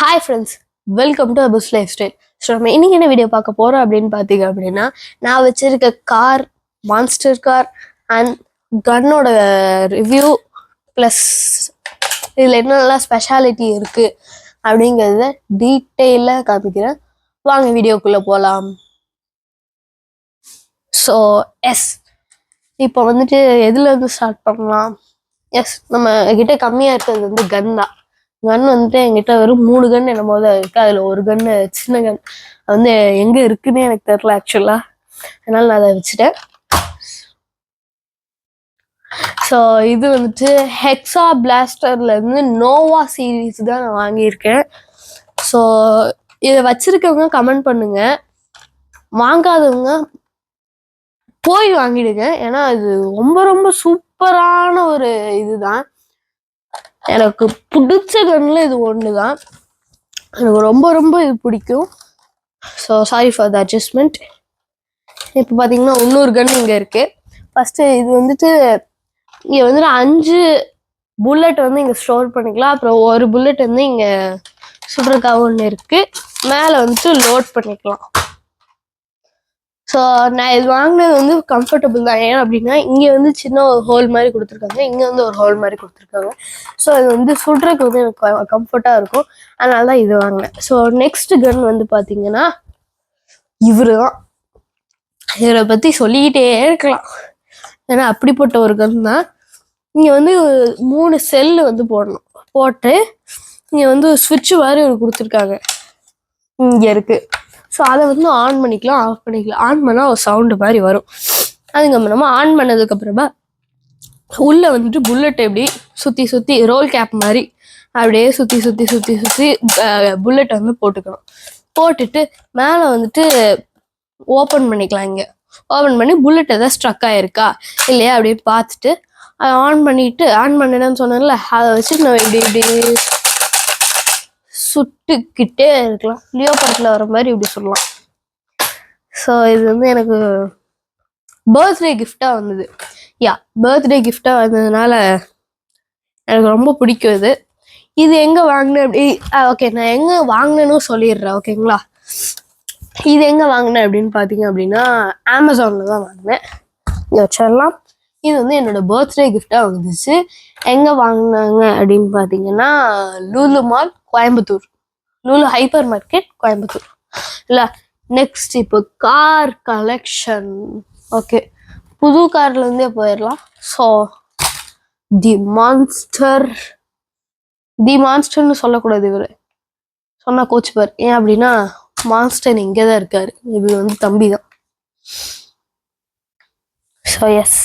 Hi friends, welcome to Abus Lifestyle. So நம்ம இன்னைக்கு என்ன வீடியோ பார்க்க போகிறோம் அப்படின்னு பார்த்தீங்க அப்படின்னா, நான் வச்சிருக்க கார், மான்ஸ்டர் கார் அண்ட் கன்னோட ரிவ்யூ ப்ளஸ் இதில் என்னென்னலாம் ஸ்பெஷாலிட்டி இருக்குது அப்படிங்கிறத டீட்டெயிலாக காமிக்கிறேன். வாங்க வீடியோக்குள்ளே போகலாம். ஸோ எஸ், இப்போ வந்துட்டு எதுலேருந்து ஸ்டார்ட் பண்ணலாம்? எஸ், நம்ம கிட்ட கம்மியாக இருக்கிறது வந்து கன் தான். கன் வந்துட்டு என்கிட்ட வெறும் 3 கன் என்னமோ தான் இருக்கு. அதில் ஒரு கன்னு சின்ன கன் வந்து எங்கே இருக்குன்னே எனக்கு தெரியல ஆக்சுவலாக, அதனால நான் அதை வச்சுட்டேன். ஸோ இது வந்துட்டு ஹெக்ஸா பிளாஸ்டர்லேருந்து நோவா சீரீஸ் தான் நான் வாங்கியிருக்கேன். ஸோ இதை வச்சிருக்கவங்க கமெண்ட் பண்ணுங்க, வாங்காதவங்க போய் வாங்கிடுங்க. ஏன்னா இது ரொம்ப ரொம்ப சூப்பரான ஒரு இதுதான். எனக்கு பிடிச்ச கன்ல இது ஒன்று தான். எனக்கு ரொம்ப ரொம்ப இது பிடிக்கும். So sorry for the adjustment. இப்போ பார்த்தீங்கன்னா இன்னொரு கன் இங்கே இருக்குது. ஃபஸ்ட்டு இது வந்துட்டு இங்கே வந்துட்டு 5 புல்லட் வந்து இங்கே ஸ்டோர் பண்ணிக்கலாம். அப்புறம் ஒரு புல்லட் வந்து இங்கே சுடுறதுக்காக ஒன்று இருக்குது. மேலே வந்துட்டு லோட் பண்ணிக்கலாம். ஸோ நான் இது வாங்கினது வந்து கம்ஃபர்டபுள் தான். ஏன் அப்படின்னா இங்கே வந்து சின்ன ஒரு ஹோல் மாதிரி கொடுத்துருக்காங்க, இங்கே வந்து ஒரு ஹோல் மாதிரி கொடுத்துருக்காங்க. ஸோ இது வந்து சுடுறதுக்கு வந்து எனக்கு கம்ஃபர்ட்டாக இருக்கும், அதனால தான் இது வாங்கினேன். ஸோ நெக்ஸ்ட் கன் வந்து பார்த்தீங்கன்னா இவரு தான். இவரை பற்றி சொல்லிக்கிட்டே இருக்கலாம், ஏன்னா அப்படிப்பட்ட ஒரு கன் தான். இங்கே வந்து 3 செல்லு வந்து போடணும். போட்டு இங்கே வந்து ஸ்விட்ச் மாதிரி ஒரு கொடுத்துருக்காங்க, இங்கே இருக்குது. ஸோ அதை வந்து ஆன் பண்ணிக்கலாம், ஆஃப் பண்ணிக்கலாம். ஆன் பண்ணால் ஒரு சவுண்டு மாதிரி வரும். அதுக்கப்புறமா ஆன் பண்ணதுக்கப்புறமா உள்ளே வந்துட்டு புல்லட் எப்படி சுற்றி சுற்றி ரோல் கேப் மாதிரி அப்படியே சுற்றி சுற்றி சுற்றி சுற்றி புல்லட் வந்து போட்டுக்கணும். போட்டுட்டு மேலே வந்துட்டு ஓப்பன் பண்ணிக்கலாம். இங்கே ஓப்பன் பண்ணி புல்லட் எதாவது ஸ்ட்ரக் ஆகிருக்கா இல்லையா அப்படின்னு பார்த்துட்டு அதை ஆன் பண்ணிவிட்டு, ஆன் பண்ணிடன்னு சொன்னேன்ல, அதை வச்சு நம்ம இப்படி இப்படி சுட்டுக்கிட்டே இருக்கலாம். லியோ படத்தில் வர மாதிரி இப்படி சொல்லலாம். ஸோ இது வந்து எனக்கு பர்த்டே கிஃப்டாக வந்தது. பர்த்டே கிஃப்டாக வந்ததுனால எனக்கு ரொம்ப பிடிக்கும் இது. இது எங்கே வாங்கினேன் அப்படி ஓகே, நான் எங்கே வாங்கினேன்னு சொல்லிடுறேன், ஓகேங்களா? இது எங்கே வாங்கினேன் அப்படின்னு பார்த்தீங்க அப்படின்னா அமேசானில் தான் வாங்கினேன். இங்கே வச்சிடலாம். இது வந்து என்னோட பர்த்டே கிஃப்டாக வந்துச்சு. எங்கே வாங்கினாங்க அப்படின்னு பார்த்தீங்கன்னா Lulu mall Coimbatore, Lulu hyper market Coimbatore. இல்லை, நெக்ஸ்ட் இப்போ கார் கலெக்ஷன். ஓகே, புது கார்லேருந்தே போயிடலாம். ஸோ தி மான்ஸ்டர்னு சொல்லக்கூடாது, இவர் சொன்னால் கோச்சுப்பார். ஏன் அப்படின்னா மான்ஸ்டர் இங்கே தான் இருக்காரு, இது வந்து தம்பி தான். ஸோ எஸ்,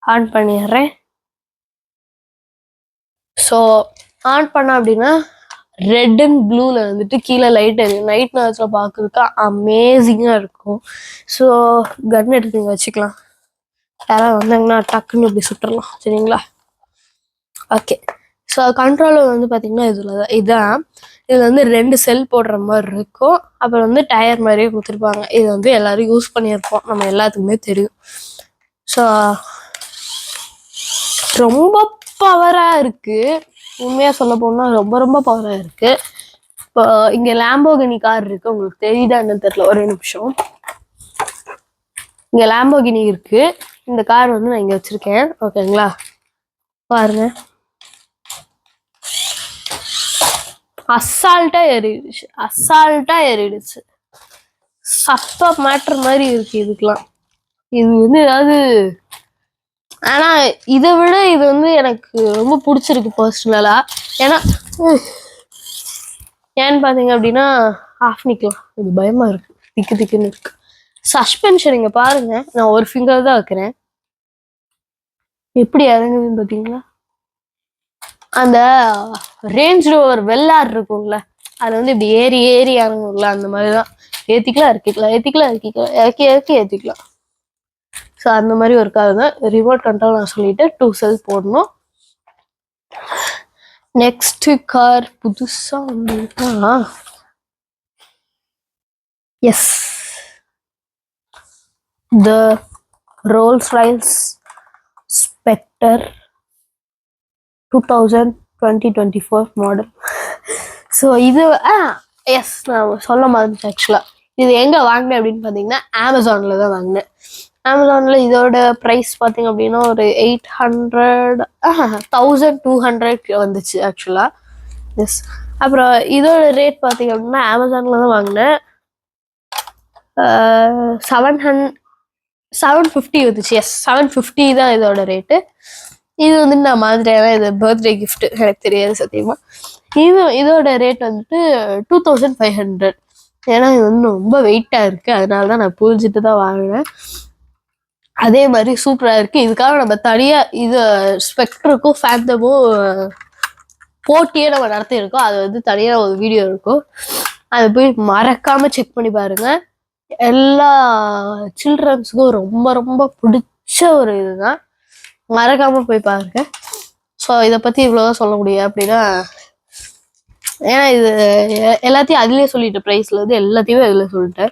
ஆன் பண்ணிடுறேன். ஸோ ஆன் பண்ண அப்படின்னா ரெட் அண்ட் ப்ளூவில் வந்துட்டு கீழே லைட் எரியும். நைட் நேரத்தில் பார்க்குறதுக்கு அமேசிங்காக இருக்கும். ஸோ கன் எடுத்து இங்கே வச்சுக்கலாம். யாராவது வந்தாங்கன்னா டக்குன்னு இப்படி சுட்டுடலாம், சரிங்களா? ஓகே, ஸோ கண்ட்ரோலர் வந்து பார்த்திங்கன்னா இதான். இதில் வந்து 2 செல் போடுற மாதிரி இருக்கும். அப்புறம் வந்து டயர் மாதிரியே கொடுத்துருப்பாங்க. இது வந்து எல்லோரும் யூஸ் பண்ணியிருப்போம், நம்ம எல்லாத்துக்குமே தெரியும். ஸோ ரொம்ப பவராக இருக்குது. உண்மையாக சொல்ல போனால் ரொம்ப ரொம்ப பவராக இருக்குது. இப்போ இங்கே லாம்போகினி கார் இருக்குது, உங்களுக்கு தெரியுதா என்னன்னு தெரியல, ஒரே நிமிஷம். இங்கே லாம்போகினி இருக்குது. இந்த கார் வந்து நான் இங்கே வச்சுருக்கேன், ஓகேங்களா? பாருங்க, அசால்ட்டாக ஏறிடுச்சு. சப்பா மேட்ரு மாதிரி இருக்குது இதுக்கெலாம். இது வந்து ஏதாவது, ஆனால் இதை விட இது வந்து எனக்கு ரொம்ப பிடிச்சிருக்கு பர்சனலா. ஏன்னு பார்த்தீங்க அப்படின்னா ஆஃப் நிற்கலாம், இது பயமாக இருக்குது, திக்கு திக்குன்னு இருக்கு. சஸ்பென்ஷன் இங்கே பாருங்க, நான் ஒரு ஃபிங்கர் தான் வைக்கிறேன், எப்படி இறங்குதுன்னு பார்த்தீங்களா? அந்த ரேஞ்ச் ரோவர் வெள்ளார் இருக்கும்ல, அது வந்து இப்படி ஏறி ஏறி இறங்கும்ல, அந்த மாதிரி தான். ஏற்றிக்கலாம். ஸோ அந்த மாதிரி ஒரு கார் தான். ரிமோட் கண்ட்ரோல் நான் சொல்லிட்டு 2 செல் போடணும். நெக்ஸ்ட் கார் புதுசாக வந்துட்டா, yes, the Rolls Royce Specter 2024 model. So so இது எஸ் நான் சொல்ல மாதிரி ஆக்சுவலாக இது எங்கே வாங்கினேன் அப்படின்னு பார்த்தீங்கன்னா அமேசானில் தான் வாங்கினேன். அமேசானில் இதோட ப்ரைஸ் பார்த்தீங்க அப்படின்னா ஒரு 800 1200 வந்துச்சு ஆக்சுவலாக. எஸ். அப்புறம் இதோட ரேட் பார்த்தீங்க அப்படின்னா அமேசானில் தான் வாங்கினேன். 750 வந்துச்சு. எஸ் 750 தான் இதோட ரேட்டு. இது வந்துட்டு நான் மாதிரியான இது பர்த்டே கிஃப்ட், எனக்கு தெரியாது சத்தியமா. இதோட ரேட் வந்துட்டு 2500. ஏன்னா இது வந்து ரொம்ப வெயிட்டாக இருக்குது, அதனால தான் நான் புரிஞ்சுட்டு தான் வாங்கினேன். அதே மாதிரி சூப்பராக இருக்குது. இதுக்காக நம்ம தனியாக இது ஸ்பெக்ட்ருக்கும் ஃபேண்டமும் போட்டியே நம்ம நடத்தியிருக்கோம். அது வந்து தனியாக ஒரு வீடியோ இருக்கும், அதை போய் மறக்காமல் செக் பண்ணி பாருங்கள். எல்லா சில்ட்ரன்ஸுக்கும் ரொம்ப ரொம்ப பிடிச்ச ஒரு இதுதான், மறக்காமல் போய் பாருங்க. ஸோ இதை பற்றி இவ்வளோதான் சொல்ல முடியும் அப்படின்னா, ஏன்னா இது எல்லாத்தையும் அதுலேயே சொல்லிட்டேன். ப்ரைஸில் வந்து எல்லாத்தையுமே அதில் சொல்லிட்டேன்.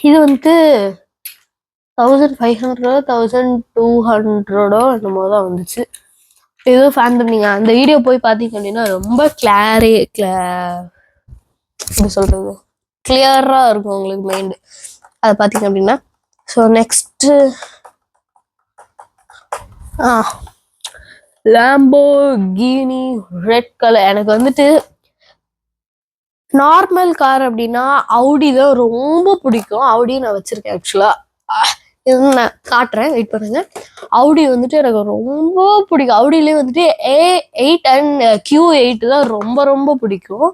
இது வந்துட்டு 1500 1200 என்னமோ தான் வந்துச்சு. இது ஃபேண்டம். நீங்கள் அந்த வீடியோ போய் பார்த்தீங்க அப்படின்னா ரொம்ப எப்படி சொல்கிறது, கிளியராக இருக்கும் உங்களுக்கு மைண்டு, அதை பார்த்தீங்க அப்படின்னா. So next Lamborghini red colour. எனக்கு வந்துட்டு நார்மல் கார் அப்படின்னா ஆடி தான் ரொம்ப பிடிக்கும். ஆடி நான் வச்சிருக்கேன் ஆக்சுவலா. இது நான் காட்டுறேன், வெயிட் பண்ணுங்க. ஆடி வந்துட்டு எனக்கு ரொம்ப பிடிக்கும். ஆடியிலே வந்துட்டு A8 அண்ட் Q8 தான் ரொம்ப ரொம்ப பிடிக்கும்.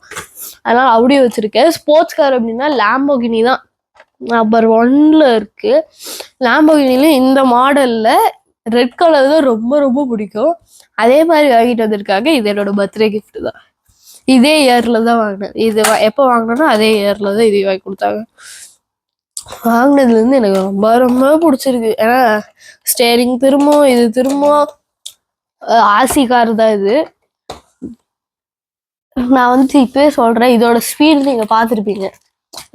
அதனால ஆடி வச்சிருக்கேன். ஸ்போர்ட்ஸ் கார் அப்படின்னா லாம்போகினி தான் நம்பர் 1ல இருக்கு. லாம்போகினில இந்த மாடல்ல ரெட் கலர் தான் ரொம்ப ரொம்ப பிடிக்கும். அதே மாதிரி வாங்கிட்டு வந்திருக்காங்க. இது என்னோட பர்த்டே கிஃப்ட் தான். இதே இயர்ல தான் வாங்கினேன். இது எப்போ வாங்கினோன்னா அதே இயர்ல தான் இது வாங்கி கொடுத்தாங்க. வாங்கினதுலேருந்து எனக்கு ரொம்ப ரொம்ப பிடிச்சிருக்கு. ஏன்னா ஸ்டேரிங் திரும்பவும், இது திரும்பவும் ஆசி கார் தான் இது. நான் வந்துட்டு இப்பவே சொல்கிறேன், இதோட ஸ்பீடு நீங்கள் பார்த்துருப்பீங்க.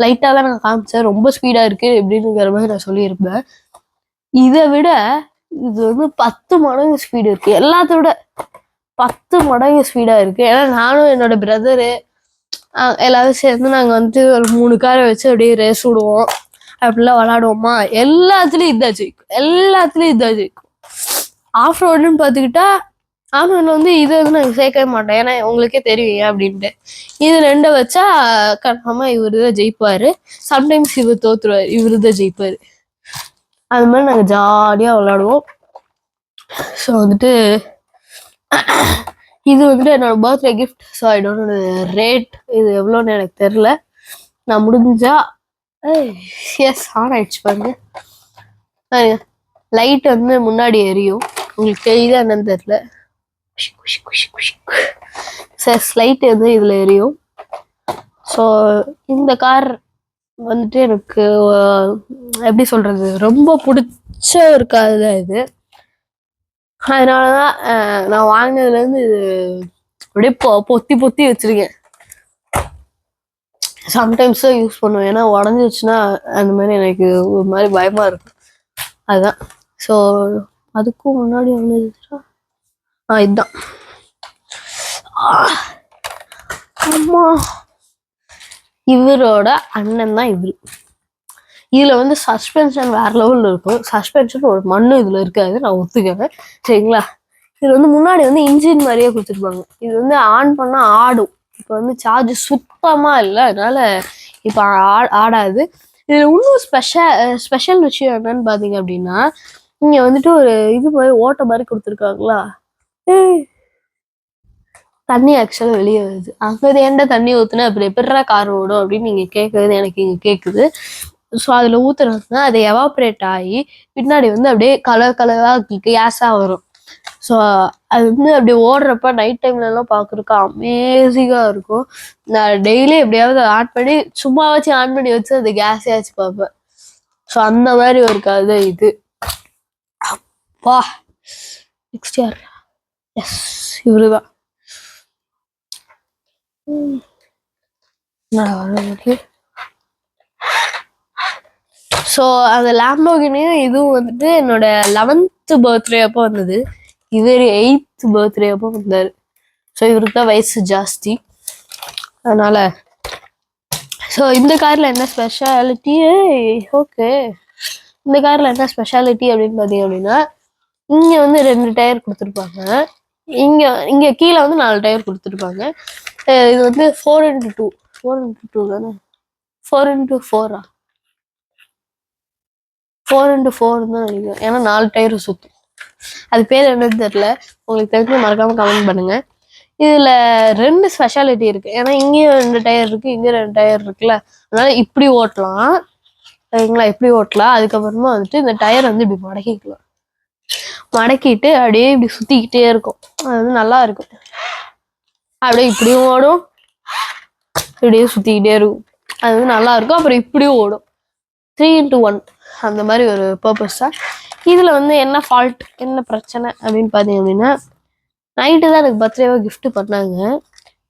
லைட்டாக தான் நான் காமிச்சேன், ரொம்ப ஸ்பீடாக இருக்குது எப்படின்னுங்கிற மாதிரி நான் சொல்லியிருப்பேன். இதை விட இது வந்து 10 மடங்கு ஸ்பீடு இருக்குது. எல்லாத்த விட 10 மடங்கு ஸ்பீடாக இருக்குது. ஏன்னா நானும் என்னோட பிரதரு எல்லாரும் சேர்ந்து நாங்கள் வந்துட்டு ஒரு 3 காரை வச்சு அப்படியே ரேஸ் விடுவோம், அப்படிலாம் விளாடுவோமா. எல்லாத்துலேயும் இதாக ஜெயிக்கும். ஆஃப் ரோடுன்னு பார்த்துக்கிட்டா ஆஃப் ரோடில் வந்து இது வந்து நாங்கள் சேர்க்கவே மாட்டோம். ஏன்னா உங்களுக்கே தெரியும் ஏன் அப்படின்ட்டு. இது 2 வச்சா கன்ஃபார்மாக இவரு தான் ஜெயிப்பார். சம்டைம்ஸ் இவர் தோத்துருவார், இவரு தான் ஜெயிப்பார். அது மாதிரி நாங்கள் ஜாலியாக விளாடுவோம். ஸோ வந்துட்டு இது வந்துட்டு என்னோட birthday gift. So I don't rate இது எவ்வளோன்னு எனக்கு தெரில. நான் முடிஞ்சா எஸ் ஆன் ஆயிடுச்சு பாருங்க. லைட் வந்து முன்னாடி எரியும், உங்களுக்கு தெரியுதா என்னன்னு தெரில. சஸ் லைட் வந்து இதில் எரியும். ஸோ இந்த கார் வந்துட்டு எனக்கு எப்படி சொல்கிறது, ரொம்ப பிடிச்ச ஒரு கார் தான் இது. அதனால தான் நான் வாங்கினதுலேருந்து இது அப்படியே பொத்தி வச்சிருக்கேன். சம்டைம்ஸ் தான் யூஸ் பண்ணுவேன், ஏன்னா உடஞ்சிச்சுன்னா அந்த மாதிரி எனக்கு ஒரு மாதிரி பயமாக இருக்கும். அதுதான். ஸோ அதுக்கும் முன்னாடி ஒன்று இதுதான். அம்மா, இவரோட அண்ணன் தான் இவரு. இதில் வந்து சஸ்பென்ஷன் வேற லெவலில் இருக்கும். சஸ்பென்ஷன் ஒரு மண்ணு இதில் இருக்காது, நான் ஒத்துக்கிறேன், சரிங்களா. இது வந்து முன்னாடி வந்து இன்ஜின் மாதிரியே கொடுத்துருப்பாங்க. இது வந்து ஆன் பண்ணால் ஆடும். இப்போ வந்து சார்ஜ் சுத்தமாக இல்லை, அதனால இப்போ ஆடாது. இதில் இன்னும் ஸ்பெஷல் விஷயம் என்னன்னு பார்த்தீங்க அப்படின்னா, இங்கே வந்துட்டு ஒரு இது மாதிரி ஓட்ட மாதிரி கொடுத்துருக்காங்களா. தண்ணி ஆக்சுவலாக வெளியே வருது. அங்கே ஏன்டா தண்ணி ஊற்றுனா அப்படி எப்படிரா கார் ஓடும் அப்படின்னு நீங்கள் கேட்குறது எனக்கு இங்கே கேட்குது. ஸோ அதில் ஊற்றுறதுனா அது எவாப்ரேட் ஆகி பின்னாடி வந்து அப்படியே கலராக கேஸாக வரும். ஸோ அது வந்து அப்படி ஓடுறப்ப நைட் டைம்லலாம் பார்க்குறக்கு அமேசிங்காக இருக்கும். நான் டெய்லி எப்படியாவது ஆன் பண்ணி சும்மா வச்சு ஆன் பண்ணி வச்சு அது கேஸையாச்சு பார்ப்பேன். ஸோ அந்த மாதிரி ஒரு கதை இது. அப்பா நெக்ஸ்ட் யார்? எஸ், இவரு தான். ஸோ அந்த லாம்போகினியும் இதுவும் வந்துட்டு என்னோட 11th பர்த்டே அப்போ வந்தது. இவர் 8th பர்த்டே அப்போ வந்தார். ஸோ இவருக்கு தான் வயசு ஜாஸ்தி. அதனால ஸோ இந்த காரில் என்ன ஸ்பெஷாலிட்டி, ஓகே, இந்த காரில் என்ன ஸ்பெஷாலிட்டி அப்படின்னு பார்த்தீங்க அப்படின்னா, இங்கே வந்து 2 டயர் கொடுத்துருப்பாங்க, இங்கே கீழே வந்து 4 டயர் கொடுத்துருப்பாங்க. இது வந்து 4x2 தானே, 4x4 4x4 தான் நினைக்கிறேன். ஏன்னா 4 டயர் சுற்றும். அது பேர் என்னன்னு தெரியல, உங்களுக்கு தெரிஞ்சு மறக்காம கமெண்ட் பண்ணுங்க. இதுல 2 ஸ்பெஷாலிட்டி இருக்கு. ஏன்னா இங்கேயும் 2 டயர் இருக்கு, இங்க 2 டயர் இருக்குல்ல, அதனால இப்படி ஓட்டலாம் சரிங்களா, இப்படி ஓட்டலாம். அதுக்கப்புறமா வந்துட்டு இந்த டயர் வந்து இப்படி மடக்கிக்கலாம், மடக்கிட்டு அப்படியே இப்படி சுத்திக்கிட்டே இருக்கும். அது வந்து நல்லா இருக்கும். அப்படியே இப்படியும் ஓடும், இப்படியே சுத்திக்கிட்டே இருக்கும். அது வந்து நல்லா இருக்கும். அப்புறம் இப்படியும் ஓடும். 3x1 அந்த மாதிரி ஒரு பர்பஸ் தான். இதுல வந்து என்ன ஃபால்ட், என்ன பிரச்சனை அப்படின்னு பார்த்தீங்க அப்படின்னா, நைட்டு தான் எனக்கு பர்த்டேவா கிஃப்ட் பண்ணாங்க.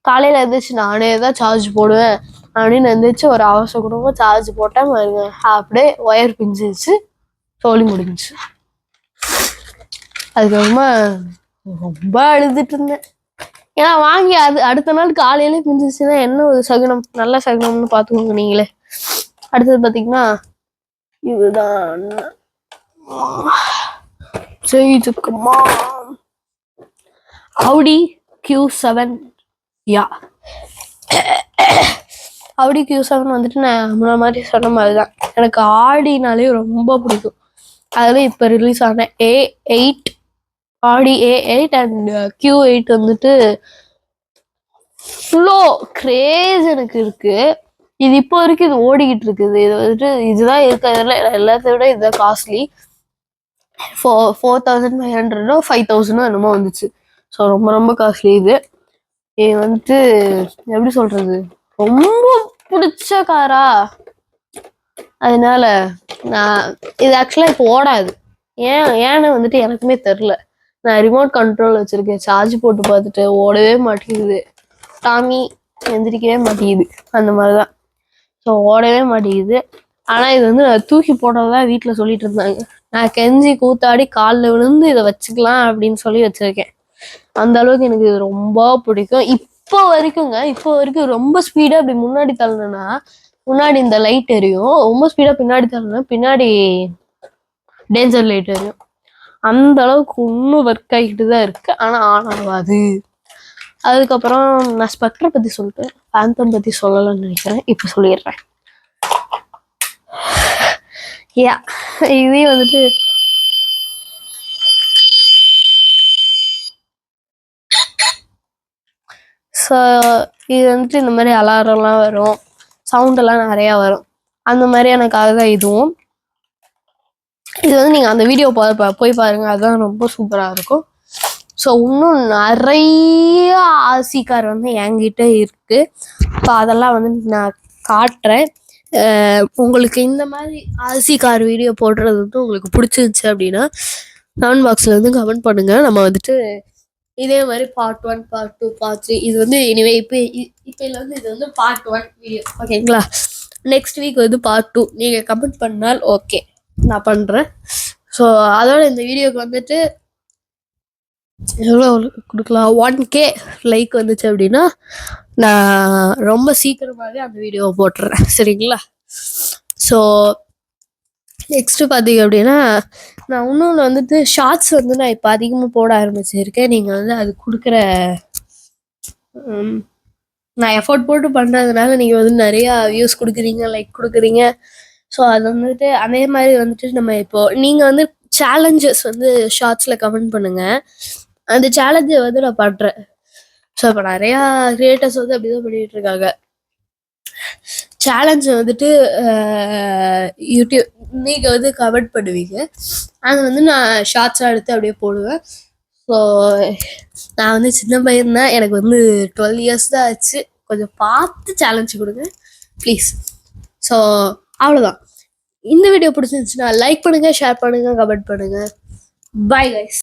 காலையில் எழுந்திரிச்சு நானே தான் சார்ஜ் போடுவேன் அப்படின்னு எழுந்திரிச்சு ஒரு அவசரமாக சார்ஜ் போட்டேன் பாருங்க, அப்படியே ஒயர் பிஞ்சிச்சு, தோழி முடிஞ்சிச்சு. அதுக்கப்புறமா ரொம்ப அழுதுட்டு இருந்தேன். ஏன்னா வாங்கி அடுத்த நாள் காலையிலே பிஞ்சிச்சுன்னா என்ன ஒரு சகுனம், நல்ல சகுனம்னு பார்த்துக்கோங்க நீங்களே. அடுத்தது பார்த்தீங்கன்னா இதுதான் செய்துக்குமா Audi Q7. யா, Audi Q7 வந்துட்டு நான் முன்ன மாதிரி சொன்ன மாதிரி தான், எனக்கு ஆடினாலே ரொம்ப பிடிக்கும். அதில் இப்போ ரிலீஸ் ஆன A8, Audi A8 and Q8 வந்துட்டு ஃப்ளோ கிரேஸ் எனக்கு இருக்கு. இது இப்போ வரைக்கும் இது ஓடிக்கிட்டு இருக்குது. இது வந்துட்டு இதுதான் இருக்கிறதுல எல்லாத்தையும் விட இதுதான் காஸ்ட்லி. 4500 5000 என்னமோ வந்துச்சு. ஸோ ரொம்ப ரொம்ப காஸ்ட்லி. இது வந்துட்டு எப்படி சொல்றது, ரொம்ப பிடிச்ச காரா, அதனால நான் இது ஆக்சுவலாக இப்போ ஓடாது. ஏன்னு வந்துட்டு எனக்குமே தெரில. நான் ரிமோட் கண்ட்ரோல் வச்சிருக்கேன், சார்ஜ் போட்டு பார்த்துட்டு ஓடவே மாட்டேங்குது. டாமி எந்திரிக்கவே மாட்டேங்குது, அந்த மாதிரிதான். ஸோ ஓடவே மாட்டேங்குது. ஆனால் இது வந்து நான் தூக்கி போடுறதா வீட்டில் சொல்லிட்டு இருந்தாங்க. நான் கெஞ்சி கூத்தாடி காலில் விழுந்து இதை வச்சுக்கலாம் அப்படின்னு சொல்லி வச்சிருக்கேன். அந்த அளவுக்கு எனக்கு இது ரொம்ப பிடிக்கும். இப்போ வரைக்கும் ரொம்ப ஸ்பீடா அப்படி முன்னாடி தள்ளணும்னா முன்னாடி இந்த லைட் எரியும், ரொம்ப ஸ்பீடா பின்னாடி தள்ளணும் பின்னாடி டேஞ்சர் லைட் எரியும். அந்த அளவுக்கு இன்னும் ஒர்க் ஆகிட்டு தான் இருக்கு. ஆனா ஆன் ஆகாது. அதுக்கப்புறம் நான் ஸ்பெக்ட்ரை பத்தி சொல்லிட்டேன், ஃபேந்தம் பத்தி சொல்லலாம்னு நினைக்கிறேன், இப்ப சொல்லிடுறேன். யா, இதே வந்துட்டு ஸோ இது வந்துட்டு இந்த மாதிரி அலாரம்லாம் வரும், சவுண்டெல்லாம் நிறையா வரும். அந்த மாதிரியானக்காக தான் இதுவும். இது வந்து நீங்கள் அந்த வீடியோ போய் பாருங்க, அதுதான் ரொம்ப சூப்பராக இருக்கும். ஸோ இன்னும் நிறைய ஆர்சி கார் வந்து என்கிட்ட இருக்கு. ஸோ அதெல்லாம் வந்து நான் காட்டுறேன். உங்களுக்கு இந்த மாதிரி ஆர்சி கார் வீடியோ போடுறது வந்து உங்களுக்கு பிடிச்சிருந்துச்சு அப்படின்னா கமெண்ட் பாக்ஸில் வந்து கமெண்ட் பண்ணுங்க. நம்ம வந்துட்டு இதே மாதிரி பார்ட் 1, பார்ட் 2, பார்ட் 3 இது வந்து இனிமே இப்போ வந்து இது வந்து பார்ட் 1 வீடியோ, ஓகேங்களா. நெக்ஸ்ட் வீக் வந்து பார்ட் 2 நீங்கள் கமெண்ட் பண்ணால் ஓகே, நான் பண்ணுறேன். ஸோ அதோட இந்த வீடியோக்கு வந்துட்டு எவ்வளோ கொடுக்கலாம், 1K லைக் வந்துச்சு அப்படின்னா நான் ரொம்ப சீக்கிரமாகவே அந்த வீடியோவை போட்டுறேன், சரிங்களா. ஸோ நெக்ஸ்ட்டு பார்த்தீங்க அப்படின்னா நான் இன்னொன்று வந்துட்டு ஷார்ட்ஸ் வந்து நான் இப்போ அதிகமாக போட ஆரம்பிச்சிருக்கேன். நீங்கள் வந்து அது கொடுக்குற நான் எஃபோர்ட் போட்டு பண்ணுறதுனால நீங்கள் வந்து நிறையா வியூஸ் கொடுக்குறீங்க, லைக் கொடுக்குறீங்க. ஸோ அது வந்துட்டு அதே மாதிரி வந்துட்டு நம்ம இப்போது நீங்கள் வந்து சேலஞ்சஸ் வந்து ஷார்ட்ஸில் கமெண்ட் பண்ணுங்கள், அந்த சேலஞ்சை வந்து நான் பண்ணுறேன். ஸோ இப்போ நிறையா கிரியேட்டர்ஸ் வந்து அப்படி தான் பண்ணிகிட்டு இருக்காங்க. சேலஞ்சு வந்துட்டு யூடியூப் நீங்கள் வந்து கமெண்ட் பண்ணுவீங்க, அதை வந்து நான் ஷார்ட்ஸாக எடுத்து அப்படியே போடுவேன். ஸோ நான் வந்து சின்ன பையன் தான், எனக்கு வந்து 12 years தான் ஆச்சு. கொஞ்சம் பார்த்து சேலஞ்சு கொடுங்க ப்ளீஸ். ஸோ அவ்வளோதான். இந்த வீடியோ பிடிச்சிருந்துச்சுன்னா லைக் பண்ணுங்கள், ஷேர் பண்ணுங்கள், கமெண்ட் பண்ணுங்கள். Bye guys.